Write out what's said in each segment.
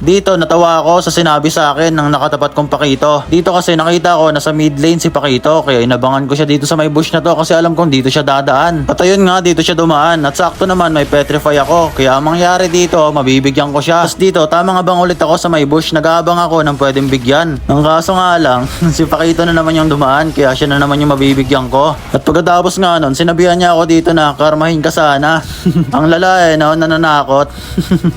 Dito natawa ako sa sinabi sa akin ng nakatapat kong Pakito. Dito kasi nakita ko nasa mid lane si Pakito kaya inabangan ko siya dito sa may bush na to kasi alam kong dito siya dadaan. At ayun nga dito siya dumaan at sakto naman may petrify ako kaya ang mangyari dito mabibigyan ko siya. Tapos dito tama nga bang ulit ako sa may bush nag-aabang ako ng pwedeng bigyan. Ang kaso nga lang si Pakito na naman yung dumaan kaya siya na naman yung mabibigyan ko. At pagkatapos nga nun sinabihan niya ako dito na karmahin ka sana. Ang lala no, nananakot.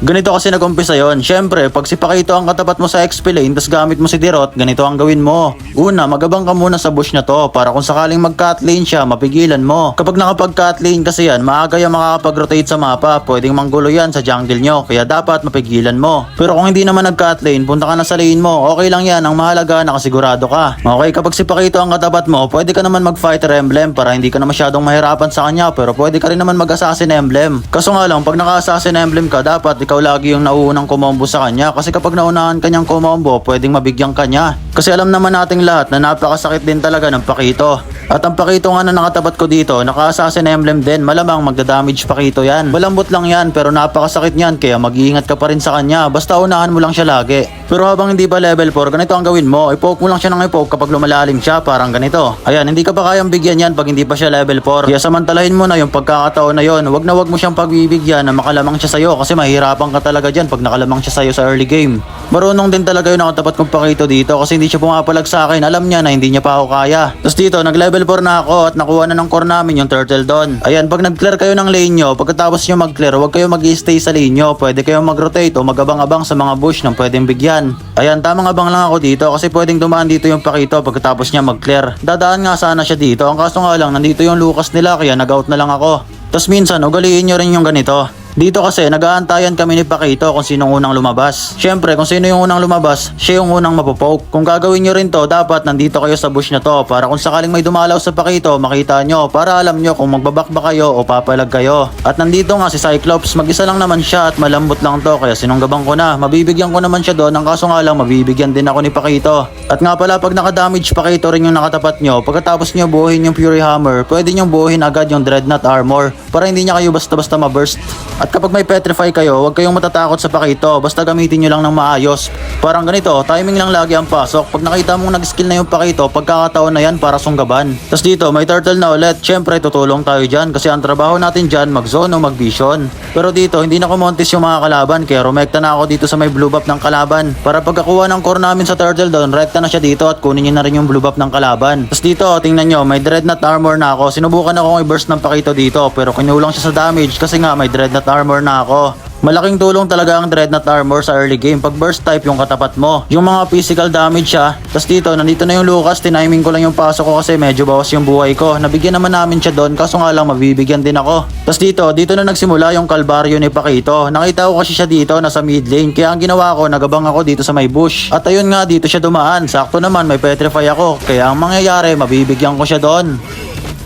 Ganito kasi nag-umpisa yun. Syempre pag si Pakito ang katapat mo sa XP lane tas gamit mo si Dirot, ganito ang gawin mo. Una, magabang ka muna sa bush na to para kung sakaling mag-cut lane siya, mapigilan mo. Kapag nakapag-cut lane kasi yan, maaga yan makakapag-rotate sa mapa. Pwedeng manggulo yan sa jungle nyo, kaya dapat mapigilan mo. Pero kung hindi naman nag-cut lane, punta ka na sa lane mo, okay lang yan. Ang mahalaga, nakasigurado ka. Okay, kapag si Pakito ang katapat mo, pwede ka naman mag-fighter emblem para hindi ka na masyadong mahirapan sa kanya. Pero pwede ka rin naman mag-assassin emblem. Kaso nga lang, pag naka-assassin emblem ka, dapat ikaw lagi yung nauunang kumombo sa kanya. Kasi kapag naunahan kanyang kumombo, pwedeng mabigyan kanya. Kasi alam naman nating lahat na napakasakit din talaga ng Pakito. At ang Pakito nga na nakatapat ko dito, naka-assassin emblem din, malamang magdadamage Pakito yan. Malambot lang yan pero napakasakit niyan kaya mag-iingat ka pa rin sa kanya, basta unahan mo lang siya lagi. Pero habang hindi pa level 4, ganito ang gawin mo, i-poke mo lang siya ng i-poke kapag lumalalim siya, parang ganito. Ayan, hindi ka pa kayang bigyan yan pag hindi pa siya level 4. Kaya samantalahin mo na yung pagkakataon na yon. Wag mo siyang pagbibigyan na makalamang siya sa'yo kasi mahirapan ka talaga dyan pag nakalamang siya sa'yo sa early game. Marunong din talaga yung nakatapat kong Pakito dito kasi hindi siya pumapalag sa akin, alam niya na hindi niya pa ako kaya. Tapos dito, nag-level 4 na ako at nakuha na ng core namin yung turtle doon. Ayan, pag nag-clear kayo ng lane nyo, pagkatapos nyo mag-clear, huwag kayo mag-stay sa lane nyo. Pwede kayong mag-rotate o mag-abang-abang sa mga bush ng pwedeng bigyan. Ayan, tamang abang lang ako dito kasi pwedeng dumaan dito yung Pakito pagkatapos niya mag-clear. Dadaan nga sana siya dito, ang kaso nga lang, nandito yung Lucas nila kaya nag-out na lang ako. Tapos minsan, ugaliin nyo rin yung ganito. Dito kasi nag-aantayan kami ni Pakito kung sinong unang lumabas. Syempre kung sino yung unang lumabas, siya yung unang mapopoke. Kung gagawin nyo rin to, dapat nandito kayo sa bush na to para kung sakaling may dumalaw sa Pakito, makita nyo para alam nyo kung magbabak ba kayo o papalag kayo. At nandito nga si Cyclops, mag-isa lang naman siya at malambot lang to kaya sinunggabang ko na. Mabibigyan ko naman siya doon, ang kaso nga lang mabibigyan din ako ni Pakito. At nga pala pag naka-damage Pakito rin yung nakatapat nyo, pagkatapos nyo buuhin yung Fury Hammer, pwede nyo buuhin agad yung Dreadnought Armor para hindi niya kayo basta-basta ma-burst. At kapag may petrify kayo, huwag kayong matatakot sa Pakito, basta gamitin nyo lang ng maayos. Parang ganito, timing lang lagi ang pasok. Pag nakita mong nag-skill na yung Pakito, pagkakataon na yan para sunggaban. Tapos dito, may turtle na ulit. Syempre, tutulong tayo dyan kasi ang trabaho natin dyan, mag-zone o mag-vision. Pero dito, hindi na kumontis yung mga kalaban kaya rumekta na ako dito sa may blue buff ng kalaban. Para pagkakuha ng core namin sa turtle doon, rekta na siya dito at kunin nyo na rin yung blue buff ng kalaban. Tapos dito, tingnan nyo, may dreadnought armor na ako. Sinubukan akong i-burst ng Pakito dito pero kinulang siya sa damage kasi nga may dreadnought armor na ako. Malaking tulong talaga ang Dreadnought Armor sa early game pag burst type yung katapat mo. Yung mga physical damage siya. Tapos dito, nandito na yung Lucas, tiniming ko lang yung pasok ko kasi medyo bawas yung buhay ko. Nabigyan naman namin siya doon kaso nga lang mabibigyan din ako. Tapos dito na nagsimula yung kalbaryo ni Pakito. Nakita ko kasi siya dito nasa mid lane kaya ang ginawa ko, nagabang ako dito sa may bush. At ayun nga, dito siya dumaan. Sakto naman, may petrify ako. Kaya ang mangyayari, mabibigyan ko siya doon.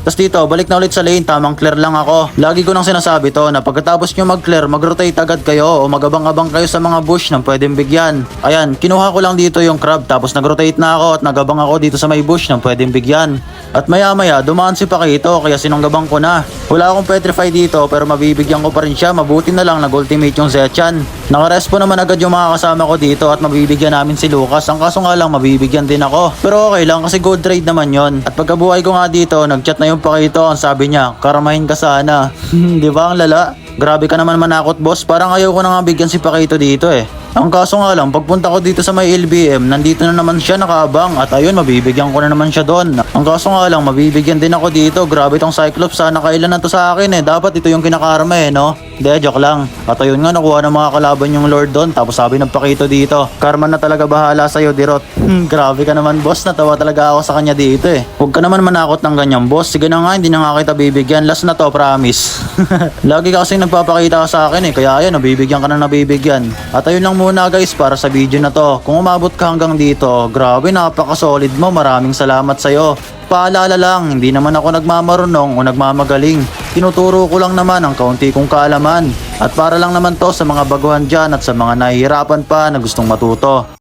Tapos dito, balik na ulit sa lane, tamang clear lang ako. Lagi ko nang sinasabi to na pagkatapos nyo mag-clear, mag-rotate agad kayo o magabang-abang kayo sa mga bush ng pwedeng bigyan. Ayan, kinuha ko lang dito yung crab tapos nag-rotate na ako at nagabang ako dito sa may bush ng pwedeng bigyan. At maya-maya, dumaan si Pakito kaya sinunggabang ko na. Wala akong petrify dito pero mabibigyan ko pa rin siya. Mabuti na lang nag-ultimate yung Zetchan. Nakarespo naman agad yung mga kasama ko dito at mabibigyan namin si Lucas. Ang kaso nga lang, mabibigyan din ako. Pero okay lang kasi good trade naman yon. At pagkabuhay ko nga dito, nag-chat na yung Pakito, ang sabi niya, karamahin ka sana. Di ba ang lala? Grabe ka naman manakot boss, parang ayaw ko na nga bigyan si Pakito dito eh. Ang kaso nga lang, pagpunta ko dito sa may LBM, nandito na naman siya nakaabang at ayun, mabibigyan ko na naman siya doon. Ang kaso nga lang, mabibigyan din ako dito. Grabe tong Cyclops, sana kailan na to sa akin eh. Dapat ito yung kinakarma eh, no? Hindi, joke lang. At ayun nga, nakuha ng mga kalaban yung Lord doon. Tapos sabi ng Pakito dito, karma na talaga bahala sa'yo, Dirot. Grabe ka naman boss, natawa talaga ako sa kanya dito eh. Huwag ka naman manakot ng ganyan boss. Sige na nga, hindi na nga kita bibigyan. Last na to, promise. Lagi ka kasi nagpapakita ka sa akin eh. Kaya ayun, nabibigyan ka na nabibigyan. At ayun lang muna guys para sa video na to. Kung umabot ka hanggang dito, grabe, napaka-solid mo. Maraming salamat sa'yo. Paalala lang, hindi naman ako nagmamarunong o nagmamagaling. Tinuturo ko lang naman ang kaunti kong kaalaman. At para lang naman to sa mga baguhan dyan at sa mga nahihirapan pa na gustong matuto.